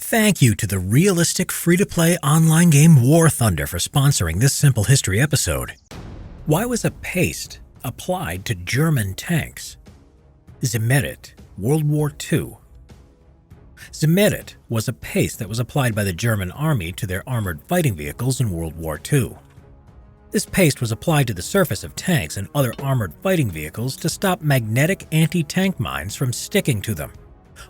Thank you to the realistic free-to-play online game War Thunder for sponsoring this Simple History episode. Why was a paste applied to German tanks? Zimerit, World War II. Zimerit was a paste that was applied by the German army to their armored fighting vehicles in World War II. This paste was applied to the surface of tanks and other armored fighting vehicles to stop magnetic anti-tank mines from sticking to them.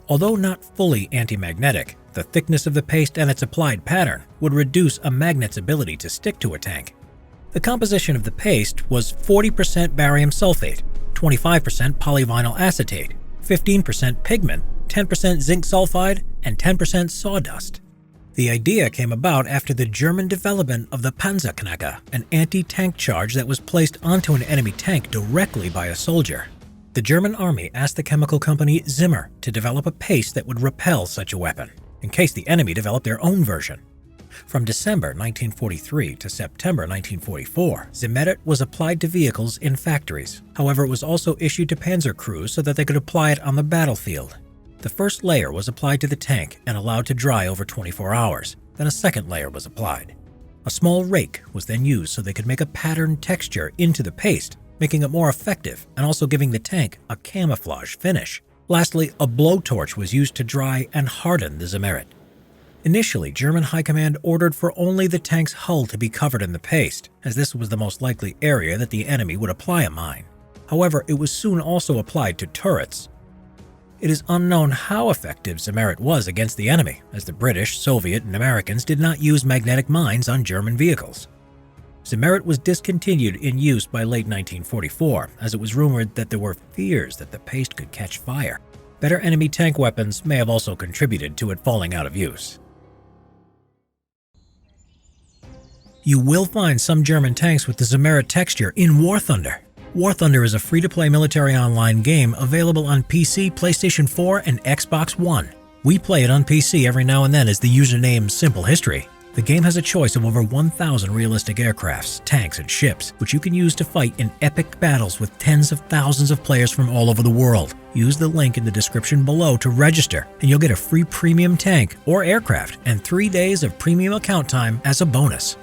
Although not fully anti-magnetic, the thickness of the paste and its applied pattern would reduce a magnet's ability to stick to a tank. The composition of the paste was 40% barium sulfate, 25% polyvinyl acetate, 15% pigment, 10% zinc sulfide, and 10% sawdust. The idea came about after the German development of the Panzerknacker, an anti-tank charge that was placed onto an enemy tank directly by a soldier. The German army asked the chemical company Zimmer to develop a paste that would repel such a weapon, in case the enemy developed their own version. From December 1943 to September 1944, Zimerit was applied to vehicles in factories. However, it was also issued to panzer crews so that they could apply it on the battlefield. The first layer was applied to the tank and allowed to dry over 24 hours. Then a second layer was applied. A small rake was then used so they could make a patterned texture into the paste, making it more effective and also giving the tank a camouflage finish. Lastly, a blowtorch was used to dry and harden the Zimerit. Initially, German High Command ordered for only the tank's hull to be covered in the paste, as this was the most likely area that the enemy would apply a mine. However, it was soon also applied to turrets. It is unknown how effective Zimerit was against the enemy, as the British, Soviet, and Americans did not use magnetic mines on German vehicles. Zimerit was discontinued in use by late 1944, as it was rumored that there were fears that the paste could catch fire. Better enemy tank weapons may have also contributed to it falling out of use. You will find some German tanks with the Zimerit texture in War Thunder. War Thunder is a free-to-play military online game available on PC, PlayStation 4, and Xbox One. We play it on PC every now and then as the username Simple History. The game has a choice of over 1,000 realistic aircrafts, tanks, and ships, which you can use to fight in epic battles with tens of thousands of players from all over the world. Use the link in the description below to register, and you'll get a free premium tank or aircraft and 3 days of premium account time as a bonus.